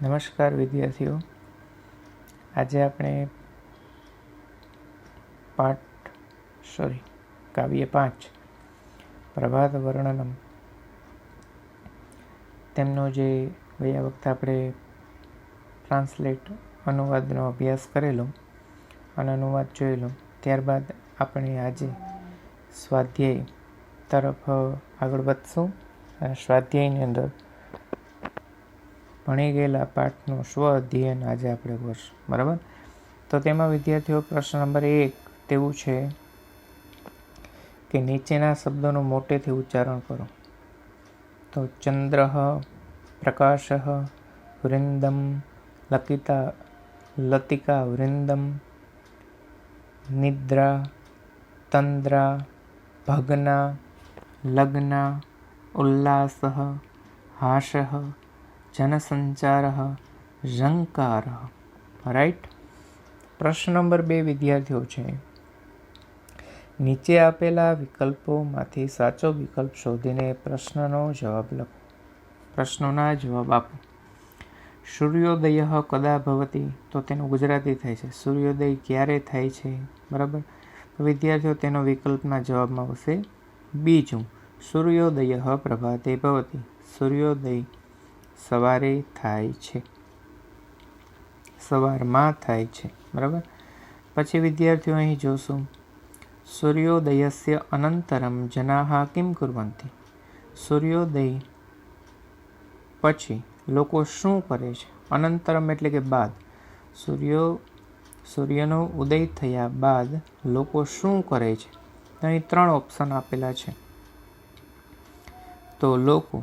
નમસ્કાર વિદ્યાર્થીઓ, આજે આપણે કાવ્ય 5 પ્રભાત વર્ણનમ તેમનો જે ગયા વખતે આપણે ટ્રાન્સલેટ અનુવાદનો અભ્યાસ કરેલો અને અનુવાદ જોયેલો, ત્યારબાદ આપણે આજે સ્વાધ્યાય તરફ આગળ વધશું. અને સ્વાધ્યાયની અંદર ભણી ગયેલા પાઠનું સ્વ અધ્યયન આજે આપણે કરશું. બરાબર? તો તેમાં વિદ્યાર્થીઓ પ્રશ્ન નંબર 1 તેવું છે કે નીચેના શબ્દોનું મોટેથી ઉચ્ચારણ કરો. તો ચંદ્ર, પ્રકાશ, વૃંદમ, લતિકા વૃંદમ, નિદ્રા, તંદ્રા, ભગ્ના, લગ્ના, ઉલ્લાસ, હાસ, જનસંચાર, ઝંકાર. રાઈટ. પ્રશ્ન નંબર 2 વિદ્યાર્થીઓ છે, નીચે આપેલા વિકલ્પોમાંથી સાચો વિકલ્પ શોધીને પ્રશ્નનો જવાબ લખો. પ્રશ્નોના જવાબ આપો. સૂર્યોદય કદા ભવતિ, તો તેનું ગુજરાતી થાય છે સૂર્યોદય ક્યારે થાય છે. બરાબર? તો વિદ્યાર્થીઓ તેનો વિકલ્પના જવાબમાં આવશે બીજું, સૂર્યોદય પ્રભાતે ભવતિ, સૂર્યોદય સવારે થાય છે, સવારમાં થાય છે. બરાબર? પછી વિદ્યાર્થીઓ અહીં જોશું, સૂર્યોદયસ્ય અનંતરમ જનાઃ કિમ કુર્વન્તિ, સૂર્યોદય પછી લોકો શું કરે છે. અનંતરમ એટલે કે બાદ. સૂર્યનો ઉદય થયા બાદ લોકો શું કરે છે. અહીં 3 ઓપ્શન આપેલા છે. તો લોકો,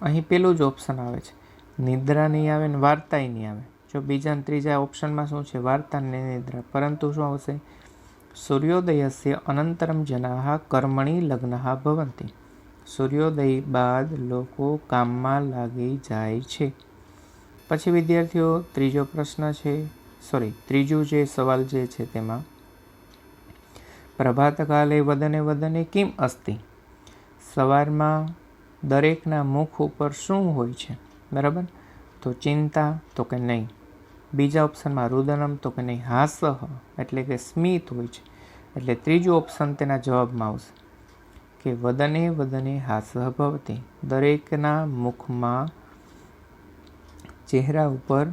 અહીં પેલું જ ઓપ્શન આવે છે, નિદ્રા નહીં આવે ને વાર્તાય નહીં આવે. જો બીજા અને ત્રીજા ઓપ્શનમાં શું છે, વાર્તા ને નિદ્રા. પરંતુ શું આવશે, સૂર્યોદયસ્ય અનંતરમ જનાઃ કર્મણિ લગ્નઃ ભવન્તિ, સૂર્યોદય બાદ લોકો કામમાં લાગી જાય છે. પછી વિદ્યાર્થીઓ ત્રીજું જે સવાલ જે છે તેમાં, પ્રભાતકાલે વદને વદને કિમ અસ્તિ, સવારમાં દરેકના મુખ ઉપર શું હોય છે. બરાબર? તો ચિંતા, તો કે નહીં. બીજા ઓપ્શનમાં રુદનમ, તો કે નહીં. હાસ એટલે કે સ્મિત હોય છે. એટલે ત્રીજું ઓપ્શન તેના જવાબમાં આવશે કે વદને વદને હાસ ભવતિ, દરેકના મુખમાં, ચહેરા ઉપર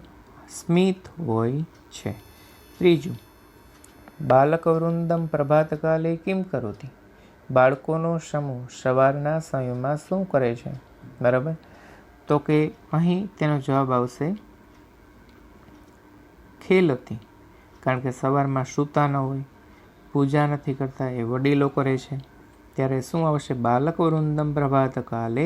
સ્મિત હોય છે. ત્રીજું, બાલક વૃંદમ પ્રભાતકાલે કિમ કરોતિ, બાળકોનો સમૂહ સવારના સમયમાં શું કરે છે. બરાબર? તો કે અહીં તેનો જવાબ આવશે ખેલતી, કારણ કે સવારમાં સૂતા ન હોય, પૂજા નથી કરતા, એ વડીલો કરે છે. ત્યારે શું આવશે, બાલક વૃંદમ પ્રભાતકાલે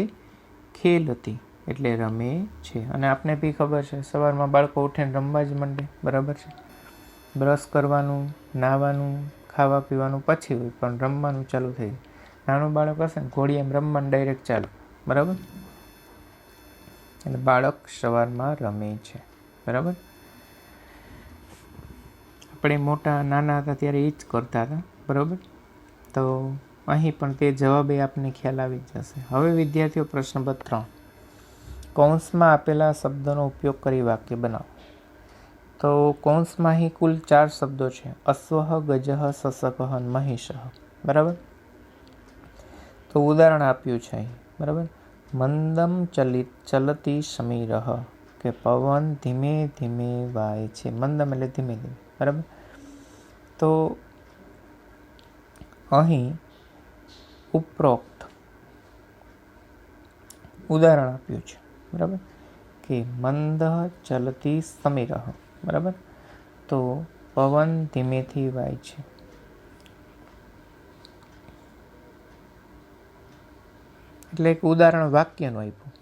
ખેલતી, એટલે રમે છે. અને આપને બી ખબર છે, સવારમાં બાળકો ઉઠીને રમવા જ માંડે. બરાબર છે? બ્રશ કરવાનું, નાહવાનું, ખાવા પીવાનું પછી હોય, પણ રમવાનું ચાલુ થઈ જાય. નાનું બાળક હશે ને, ઘોડિયામ રમવાનું ડાયરેક્ટ ચાલુ. બરાબર? એટલે બાળક સવારમાં રમે છે. બરાબર? આપણે નાના હતા ત્યારે એ જ કરતા હતા. બરાબર? તો અહીં પણ તે જવાબે આપને ખ્યાલ આવી જશે. હવે વિદ્યાર્થીઓ પ્રશ્ન નંબર 3, કૌંસમાં આપેલા શબ્દોનો ઉપયોગ કરી વાક્ય બનાવો. તો કૌંસમાં અહીં કુલ 4 શબ્દો છે, અશ્વઃ, ગજઃ, શશકઃ, મહિષઃ. બરાબર? તો ઉદાહરણ આપ્યું છે અહીં. બરાબર? મંદમ ચલતી સમીરઃ, કે પવન ધીમે ધીમે વાય છે. મંદમ એટલે ધીમે ધીમે. બરાબર? તો અહીં ઉપરોક્ત ઉદાહરણ આપ્યું છે. બરાબર? કે મંદ ચલતી સમીરઃ. બરાબર? તો પવન ધીમેથી વાય છે. એટલે એક ઉદાહરણ વાક્યનું આપ્યું,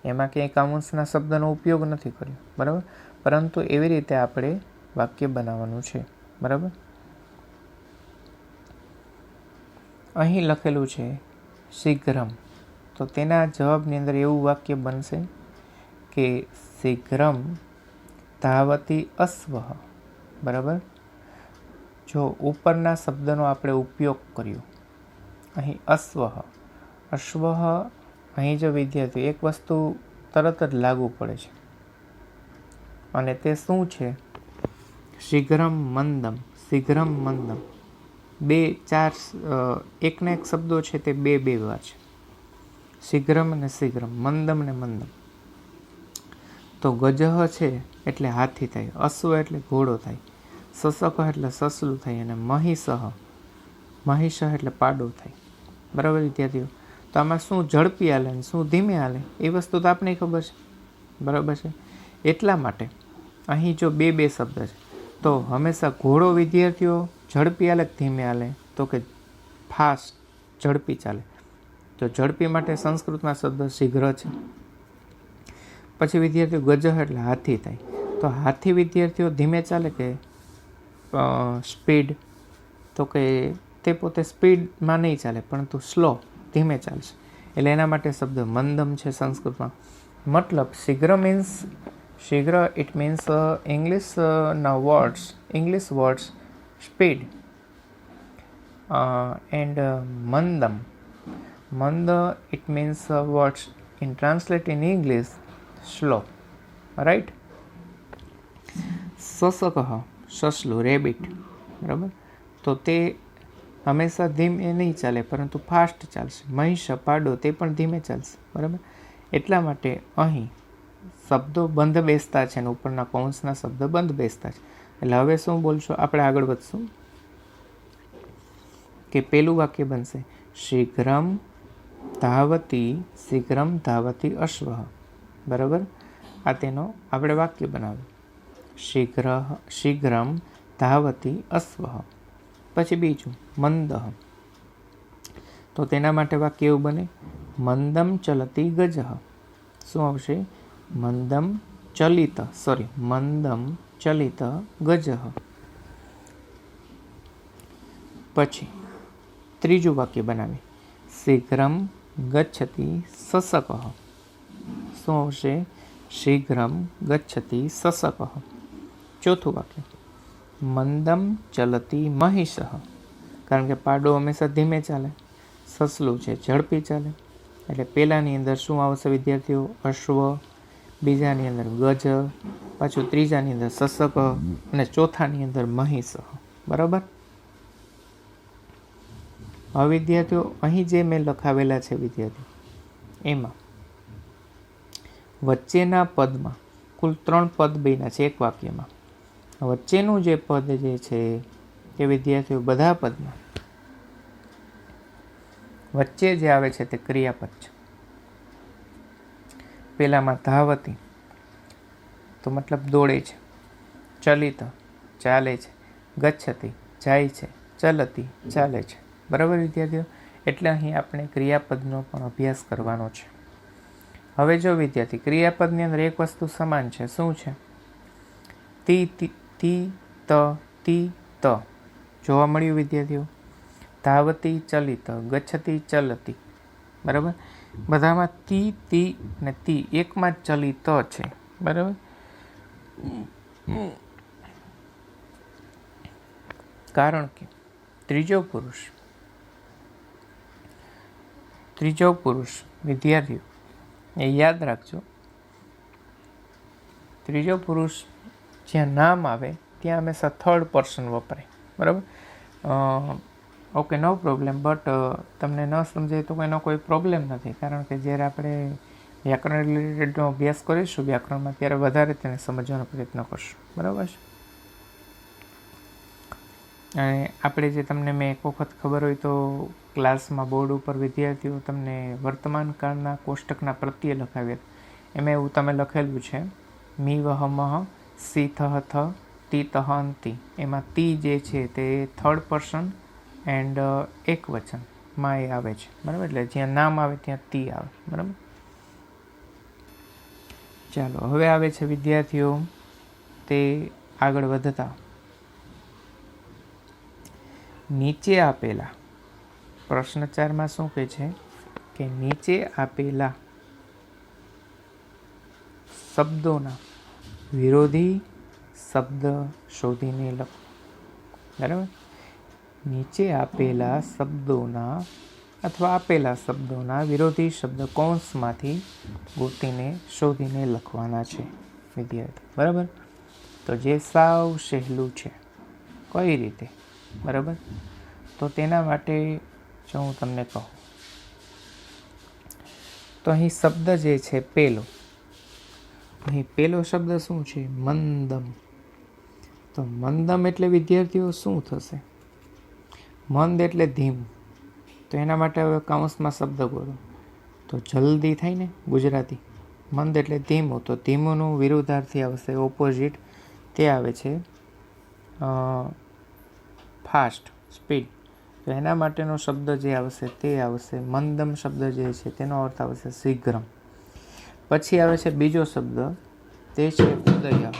એમાં ક્યાંય કૌંસના શબ્દનો ઉપયોગ નથી કર્યો. બરાબર? પરંતુ એવી રીતે આપણે વાક્ય બનાવવાનું છે. બરાબર? અહીં લખેલું છે શીઘ્રમ, તો તેના જવાબની અંદર એવું વાક્ય બનશે કે શીઘ્રમ ધાવતી અશ્વઃ. બરાબર? જો ઉપરના શબ્દનો આપણે ઉપયોગ કર્યો, અહીં અશ્વઃ, અહીં જો વિદ્યાર્થી એક વસ્તુ તરત જ લાગુ પડે છે. અને તે શું છે? શીઘ્રમ મંદમ. શીઘ્રમ મંદમ બે ચાર એકના એક શબ્દો છે તે બે વાર છે. શીઘ્રમ અને શીઘ્રમ, મંદમ ને મંદમ. તો ગજહ છે એટલે હાથી થાય, અશ્વ એટલે ઘોડો થાય, સસક એટલે સસલું થાય અને મહિષ એટલે પાડો થાય. બરાબર વિદ્યાર્થીઓ? તો આમાં શું ઝડપી હાલે ને શું ધીમે હાલે એ વસ્તુ તો આપણને ખબર છે. બરાબર છે? એટલા માટે અહીં જો બે શબ્દ છે તો હંમેશા ઘોડો વિદ્યાર્થીઓ ઝડપી હાલે કે ધીમે હાલે? તો કે ફાસ્ટ, ઝડપી ચાલે. તો ઝડપી માટે સંસ્કૃતમાં શબ્દ શીઘ્ર છે. પછી વિદ્યાર્થીઓ ગજહ એટલે હાથી થાય. તો હાથી વિદ્યાર્થીઓ ધીમે ચાલે કે સ્પીડ? તો કે તે પોતે સ્પીડમાં નહીં ચાલે પરંતુ સ્લો, ધીમે ચાલશે. એટલે એના માટે શબ્દ મંદમ છે સંસ્કૃતમાં. મતલબ શીઘ્ર મીન્સ શીઘ્ર, it means English words speed and મંદ it means words in translate in English slow, right? સસકહ સસલું, રેબિટ. બરાબર? તો તે હંમેશા ધીમે નહીં ચાલે પરંતુ ફાસ્ટ ચાલશે. મહિષ પાડો તે પણ ધીમે ચાલશે. બરાબર? એટલા માટે અહીં શબ્દો બંધ બેસતા છે અને ઉપરના કૌંસના શબ્દ બંધ બેસતા છે. એટલે હવે શું બોલશો? આપણે આગળ વધશું કે પેલું વાક્ય બનશે શીઘ્રમ ધાવતી અશ્વ. બરાબર? આ તેનો આપણે વાક્ય બનાવ્યું. શીઘ્રમ ધાવતી અશ્વ. પછી બીજું મંદહ. તો તેના માટે વાક્ય એવું બને મંદમ ચલતી ગજહ. શું આવશે? મંદમ ચલિત ગજહ. પછી ત્રીજું વાક્ય બનાવી શીઘ્રમ ગચ્છતિ સસકઃ. શું આવશે? શીઘ્રમ ગચ્છતિ સસકઃ. ચોથું વાક્ય મંદમ ચલતી મહિષ. કારણ કે પાડો હંમેશા ધીમે ચાલે, સસલું છે ઝડપી ચાલે. એટલે પહેલાની અંદર શું આવશે વિદ્યાર્થીઓ? અશ્વ. બીજાની અંદર ગજ. પાછું ત્રીજાની અંદર સસક અને ચોથાની અંદર મહિષ. બરાબર? હવે વિદ્યાર્થીઓ અહીં જે મેં લખાવેલા છે વિદ્યાર્થીઓ, એમાં વચ્ચેના પદમાં કુલ 3 પદ બન્યા છે એક વાક્યમાં. વચ્ચેનું જે પદ જે છે તે વિદ્યાર્થીઓ બધા પદમાં વચ્ચે જે આવે છે તે ક્રિયાપદ છે. પેલામાં ધાવતી તો મતલબ દોડે છે, ચલિત ચાલે છે, ગચ્છતી જાય છે, ચલતી ચાલે છે. બરાબર વિદ્યાર્થીઓ? એટલે અહીં આપણે ક્રિયાપદનો પણ અભ્યાસ કરવાનો છે. હવે જો વિદ્યાર્થી ક્રિયાપદની અંદર એક વસ્તુ સમાન છે. શું છે? તી ત જોવા મળ્યું વિદ્યાર્થીઓ? ધાવતી ચલિત, ગચ્છતી ચલતી. બરાબર? બધામાં તી ને તી એકમાં જ ચલિત છે. બરાબર? કારણ કે ત્રીજો પુરુષ વિદ્યાર્થીઓ એ યાદ રાખજો, ત્રીજો પુરુષ જ્યાં નામ આવે ત્યાં હંમેશા થર્ડ પર્સન વપરાય. બરાબર? Okay, no problem. બટ તમને ન સમજાય તો એનો કોઈ પ્રોબ્લેમ નથી. કારણ કે જ્યારે આપણે વ્યાકરણ રિલેટેડનો અભ્યાસ કરીશું વ્યાકરણમાં, ત્યારે વધારે તેને સમજવાનો પ્રયત્ન કરશું. બરાબર છે? અને આપણે જે તમને મેં એક વખત ખબર હોય તો ક્લાસમાં બોર્ડ ઉપર વિદ્યાર્થીઓ તમને વર્તમાન કાળના કોષ્ટકના પ્રત્યે લખાવ્યા. એમાં એવું તમે લખેલું છે મી વહ મહ સી થહ થ તી તહ અંતિ. એમાં તી જે છે તે થર્ડ પર્સન એન્ડ એક વચનમાં એ આવે છે. બરાબર? એટલે જ્યાં નામ આવે ત્યાં તી આવે. બરાબર? ચાલો હવે આવે છે વિદ્યાર્થીઓ તે આગળ વધતા નીચે આપેલા પ્રશ્ન 4માં શું કહે છે કે નીચે આપેલા શબ્દોના વિરોધી શબ્દ શોધીને લખો. બરાબર? નીચે આપેલા શબ્દોના અથવા આપેલા શબ્દોના વિરોધી શબ્દ કૌંસમાંથી ગોતીને શોધીને લખવાના છે. વિદ્યાર્થી, બરાબર. તો જે સાવ સહેલું છે. કઈ રીતે? બરાબર. તો તેના માટે જો હું તમને કહું તો અહીં શબ્દ જે છે પેલો, અહીં પેલો શબ્દ શું છે? મંદમ. તો મંદમ એટલે વિદ્યાર્થીઓ શું થશે? મંદ એટલે ધીમું. તો એના માટે હવે કૌંસમાં શબ્દ ગોળો. તો જલ્દી થાય ને ગુજરાતી. મંદ એટલે ધીમું, તો ધીમુંનું વિરુદ્ધાર્થી આવશે, ઓપોઝિટ. તે આવે છે ફાસ્ટ, સ્પીડ. તો એના માટેનો શબ્દ જે આવશે તે આવશે મંદમ. શબ્દ જે છે તેનો અર્થ આવશે શીઘ્રમ. પછી આવે છે બીજો શબ્દ, તે છે ઉદય.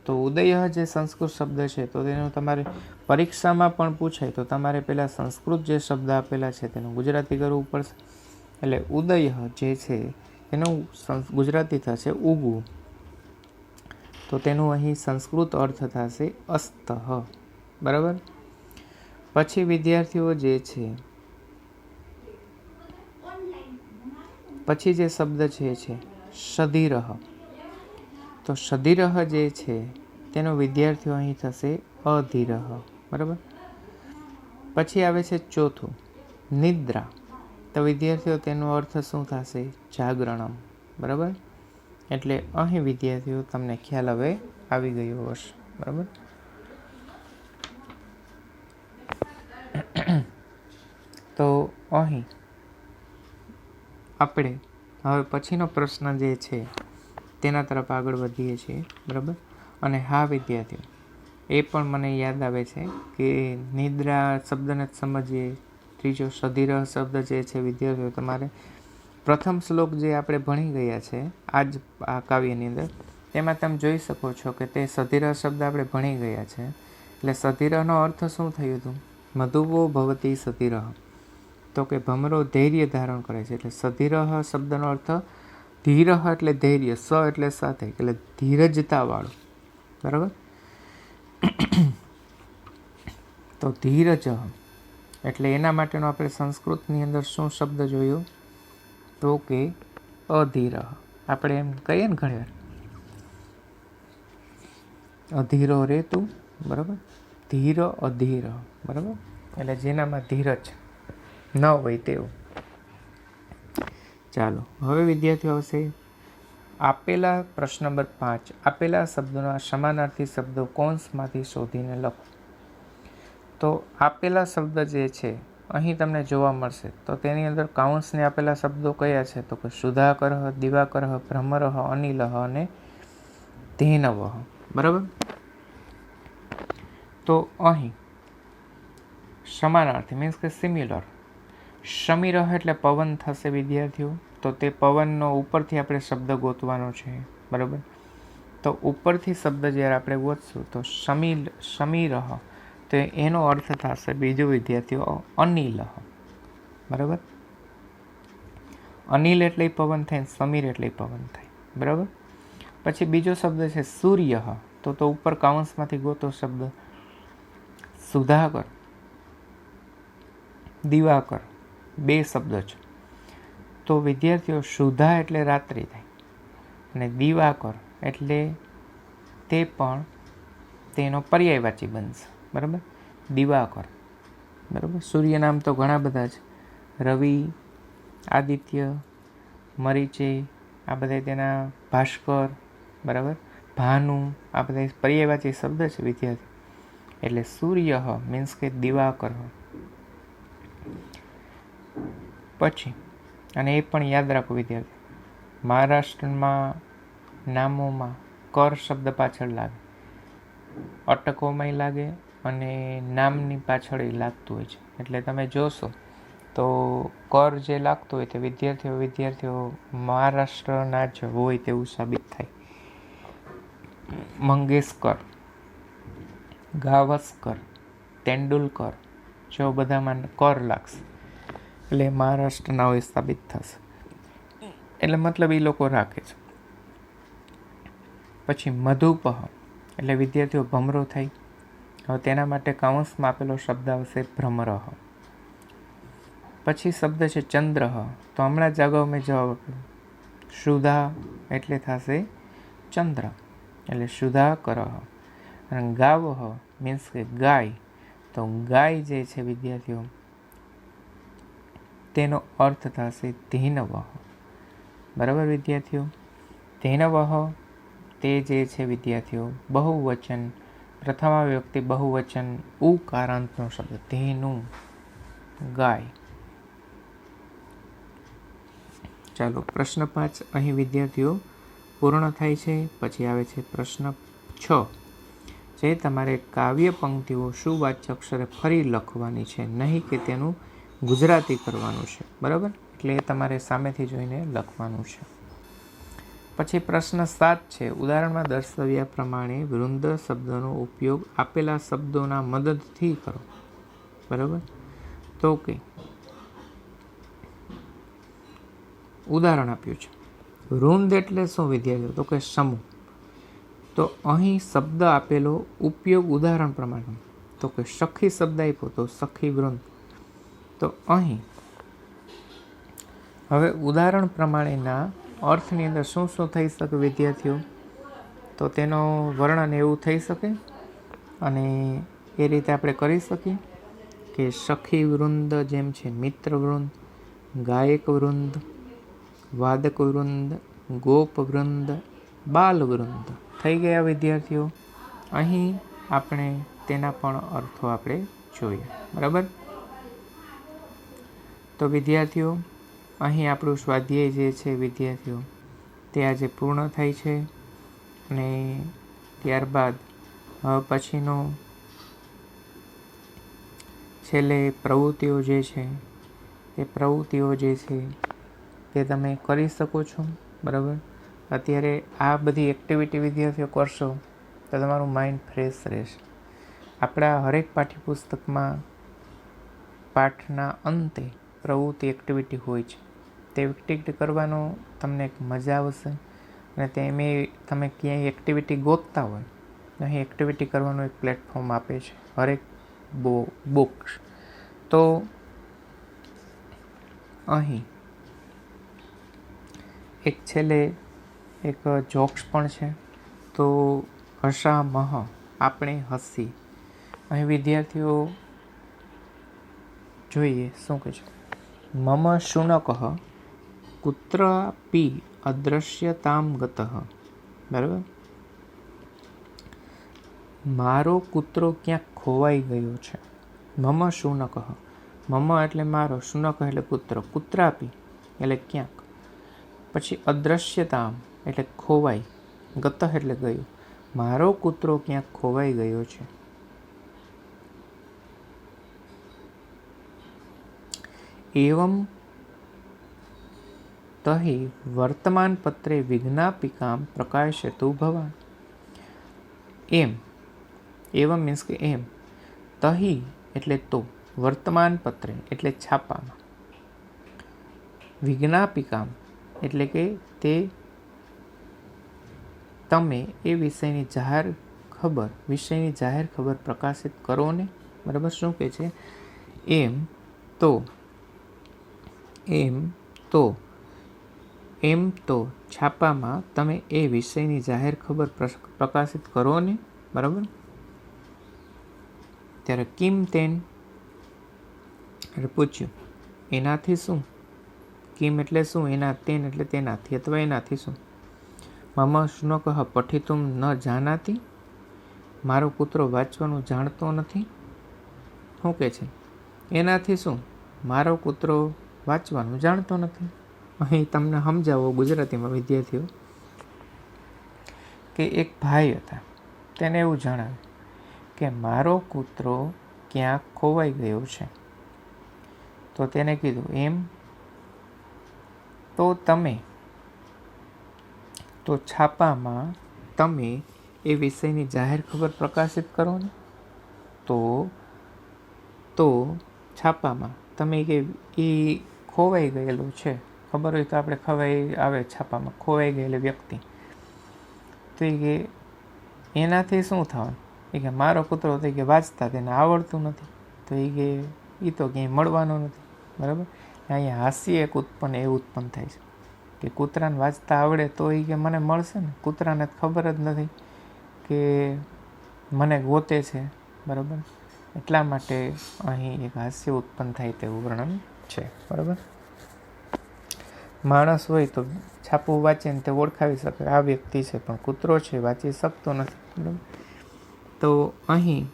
તો ઉદય જે સંસ્કૃત શબ્દ છે, તો તેનું તમારે પરીક્ષામાં પણ પૂછાય તો તમારે પહેલાં સંસ્કૃત જે શબ્દ આપેલા છે તેનું ગુજરાતી કરવું પડશે. એટલે ઉદય જે છે એનું ગુજરાતી થશે ઉગવું. તો તેનું અહીં સંસ્કૃત અર્થ થશે અસ્ત. બરાબર. પછી વિદ્યાર્થીઓ જે છે, પછી જે શબ્દ છે સધીરહ. તો સધીરહ જે છે તેનો વિદ્યાર્થીઓ અહીં થશે અધીરહ. બરાબર. પછી આવે છે ચોથું નિદ્રા. તો વિદ્યાર્થીઓ તેનો અર્થ શું થશે? જાગરણમ. બરાબર. એટલે અહીં વિદ્યાર્થીઓ તમને ખ્યાલ હવે આવી ગયો હશે. બરાબર. તો અહીં આપણે હવે પછીનો પ્રશ્ન જે છે તેના તરફ આગળ વધીએ છીએ. બરાબર. અને હા વિદ્યાર્થીઓ, એ પણ મને યાદ આવે છે કે નિદ્રા શબ્દને જ સમજીએ. ત્રીજો સધીર શબ્દ જે છે વિદ્યાર્થીઓ તમારે પ્રથમ શ્લોક જે આપણે ભણી ગયા છે આ કાવ્યની અંદર, તેમાં તમે જોઈ શકો છો કે તે સધીર શબ્દ આપણે ભણી ગયા છે. એટલે સધીરનો અર્થ શું થયું હતું? મધુવો ભવતી સધીર. તો કે ભમરો ધૈર્ય ધારણ કરે છે. એટલે સધીર શબ્દનો અર્થ ધીર એટલે ધૈર્ય, સ એટલે સાથે, એટલે ધીરજતા વાળું. બરાબર. તો ધીરજ એટલે એના માટેનો આપણે સંસ્કૃતની અંદર શું શબ્દ જોયો? તો કે અધીર. આપણે એમ કહીએ ને ઘણી વાર અધીરો રે તું. બરાબર. ધીર અધીર. બરાબર. એટલે જેનામાં ધીરજ ન હોય તેવું. ચાલો હવે વિદ્યાર્થીઓ આવશે આપેલા પ્રશ્ન નંબર 5. આપેલા શબ્દોના સમાનાર્થી શબ્દો કૌંસમાંથી શોધીને લખો. તો આપેલા શબ્દ જે છે અહીં તમને જોવા મળશે. તો તેની અંદર કૌંસને આપેલા શબ્દો કયા છે? તો કે સુધાકર, દિવાકર, ભ્રમર, અનિલ અને ધેનવ. બરાબર. તો અહીં સમાનાર્થી મીન્સ કે સિમિલર. સમીર એટલે પવન થશે વિદ્યાર્થીઓ. તો તે પવનનો ઉપરથી આપણે શબ્દ ગોતવાનો છે. બરાબર. તો ઉપરથી શબ્દ જ્યારે આપણે ગોતશું તો સમીર, તો એનો અર્થ થશે બીજો વિદ્યાર્થીઓ અનિલ. બરાબર. અનિલ એટલે પવન થાય, સમીર એટલે પવન થાય. બરાબર. પછી બીજો શબ્દ છે સૂર્ય. તો ઉપર કૌંસમાંથી ગોતો શબ્દ સુધાકર, દિવાકર. બે શબ્દ છે. તો વિદ્યાર્થીઓ સુધા એટલે રાત્રિ થાય અને દિવાકર એટલે તે પણ તેનો પર્યાયવાચી બનશે. બરાબર. દિવાકર. બરાબર. સૂર્ય નામ તો ઘણા બધા છે. રવિ, આદિત્ય, મરીચે, આ બધા તેના ભાસ્કર. બરાબર. ભાનુ, આ બધા પર્યાયવાચી શબ્દ છે વિદ્યાર્થી. એટલે સૂર્ય મીન્સ કે દિવાકર. પછી અને એ પણ યાદ રાખો વિદ્યાર્થી, મહારાષ્ટ્રમાં નામોમાં કર શબ્દ પાછળ લાગે, અટકોમાંય લાગે અને નામની પાછળ લાગતું હોય છે. એટલે તમે જોશો તો કર જે લાગતું હોય તે વિદ્યાર્થીઓ મહારાષ્ટ્રના જ હોય તેવું સાબિત થાય. મંગેશકર, ગાવસ્કર, તેંડુલકર, જો બધામાં કર લાગશે એટલે મહારાષ્ટ્રના હોય સાબિત થશે. એટલે મતલબ એ લોકો રાખે છે. પછી મધુપહ એટલે વિદ્યાર્થીઓ ભમરો થાય. હવે તેના માટે કૌંસમાં આપેલો શબ્દ આવશે ભ્રમરહ. પછી શબ્દ છે ચંદ્ર. તો હમણાં જ અગાઉ મેં જવાબ આપ્યો. સુધા એટલે થશે ચંદ્ર. એટલે સુધાકરઃ. અને ગાવઃ મીન્સ કે ગાય. તો ગાય જે છે વિદ્યાર્થીઓ તેનો અર્થ થશે ધેનવઃ. બરાબર વિદ્યાર્થીઓ, ધેનવઃ તે જે છે વિદ્યાર્થીઓ બહુવચન, પ્રથમ વ્યક્તિ બહુવચન ઉકારાંતનો શબ્દ ધેનુ, ગાય. ચાલો પ્રશ્ન 5 અહીં વિદ્યાર્થીઓ પૂર્ણ થાય છે. પછી આવે છે પ્રશ્ન 6, જે તમારે કાવ્ય પંક્તિઓ સુવાચ્ય અક્ષરે ફરી લખવાની છે, નહીં કે તેનું ગુજરાતી કરવાનું છે. બરાબર, એટલે એ તમારે સામેથી જોઈને લખવાનું છે. પછી પ્રશ્ન 7 છે, ઉદાહરણમાં દર્શાવ્યા પ્રમાણે વૃંદ શબ્દનો ઉપયોગ આપેલા શબ્દોના મદદથી કરો. બરાબર, તો કે ઉદાહરણ આપ્યું છે. વૃંદ એટલે શું વિદ્યાર્થીઓ? તો કે સમૂહ. તો અહીં શબ્દ આપેલો ઉપયોગ ઉદાહરણ પ્રમાણે, તો કે સખી શબ્દ આપ્યો તો સખી વૃંદ. તો અહીં હવે ઉદાહરણ પ્રમાણેના અર્થની અંદર શું શું થઈ શકે વિદ્યાર્થીઓ? તો તેનો વર્ણન એવું થઈ શકે અને એ રીતે આપણે કરી શકીએ કે સખી વૃંદ જેમ છે મિત્ર વૃંદ, ગાયક વૃંદ, વાદક વૃંદ, ગોપ વૃંદ, બાલ વૃંદ થઈ ગયા વિદ્યાર્થીઓ. અહીં આપણે તેના પણ અર્થો આપણે જોઈએ. બરાબર, તો વિદ્યાર્થીઓ અહીં આપણું સ્વાધ્યાય જે છે વિદ્યાર્થીઓ તે આજે પૂર્ણ થાય છે. અને ત્યારબાદ પછીનો છેલ્લે પ્રવૃત્તિઓ જે છે તે પ્રવૃત્તિઓ જે છે તે તમે કરી શકો છો. બરાબર, અત્યારે આ બધી એક્ટિવિટી વિદ્યાર્થીઓ કરશો તો તમારું માઇન્ડ ફ્રેશ રહેશે. આપણા હરેક પાઠ્યપુસ્તકમાં પાઠના અંતે પ્રવૃત્તિ એક્ટિવિટી હોય છે. તે એક્ટિવિટી કરવાનો તમને એક મજા આવશે. અને તેમે તમે ક્યાંય એક્ટિવિટી ગોતતા હોય તો અહીં એક્ટિવિટી કરવાનું એક પ્લેટફોર્મ આપે છે હરેક બુક્સ. તો અહીં એક છેલ્લે એક જોક્સ પણ છે. તો હસામહ આપણે હસી. અહીં વિદ્યાર્થીઓ જોઈએ શું કહે છે. મમ શુનકઃ કુત્રાપી અદ્રશ્યતામ ગતઃ. બરાબર, મારો કૂતરો ક્યાંક ખોવાઈ ગયો છે. મમ શુનકઃ, મમ એટલે મારો, શુનક એટલે કૂતરો, કુત્રાપી એટલે ક્યાંક, પછી અદ્રશ્યતામ એટલે ખોવાઈ, ગતઃ એટલે ગયું. મારો કૂતરો ક્યાંક ખોવાઈ ગયો છે. એવમ તહિ વર્તમાન પત્રે વિજ્ઞાપિકામ પ્રકાશયતુ ભવાન. એમ, એવમ મીન્સ કે એમ, તહિ એટલે તો, વર્તમાન પત્રે એટલે છાપામાં, વિજ્ઞાપિકામ એટલે કે તે તમે એ વિષયની જાહેર ખબર પ્રકાશિત કરો ને. બરાબર, શું કહે છે? એમ તો છાપામાં તમે એ વિષયની જાહેર ખબર પ્રકાશિત કરો ને. બરાબર, ત્યારે કિમ તેન એટલે પૂછ્યું એનાથી શું? કિમ એટલે શું, એના તેન એટલે તેનાથી અથવા એનાથી શું. મમ શુનકઃ પઠિતુમ ન જાનાતિ, મારો કૂતરો વાંચવાનું જાણતો નથી. શું કહે છે? એનાથી શું? મારો કૂતરો વાંચવાનું જાણતો નથી. અહીં તમને સમજાવો ગુજરાતીમાં વિદ્યાર્થીઓ કે એક ભાઈ હતા, તેને એવું જણાવ્યું કે મારો કૂતરો ક્યાંક ખોવાઈ ગયો છે. તો તેને કીધું એમ, તો છાપામાં તમે એ વિષયની જાહેર ખબર પ્રકાશિત કરો ને. તો છાપામાં તમે કે એ ખોવાઈ ગયેલું છે, ખબર હોય તો આપણે ખવાઈ આવે છાપામાં ખોવાઈ ગયેલી વ્યક્તિ. તો એ કે એનાથી શું થવાનું? એ કે મારો કૂતરો તો કે વાંચતા તેને આવડતું નથી. તો એ કે એ તો ક્યાંય મળવાનો નથી. બરાબર, અહીંયા હાસ્ય એક ઉત્પન્ન થાય છે કે કૂતરાને વાંચતા આવડે તો એ કે મને મળશે ને, કૂતરાને ખબર જ નથી. કે મને ગોતે છે, બરાબર, એટલા માટે અહીં એક હાસ્ય ઉત્પન્ન થાય તેવું વર્ણન છે, બરાબર. માણસ હોય તો છાપું વાંચીને તે ઓળખાવી શકે આ વ્યક્તિ છે, પણ કૂતરો છે વાંચી શકતો નથી, બરાબર. તો અહીં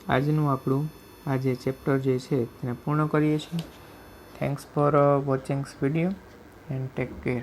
આજનું આપણું આ જે ચેપ્ટર જે છે તેને પૂર્ણ કરીએ છીએ. Thanks for watching video and take care.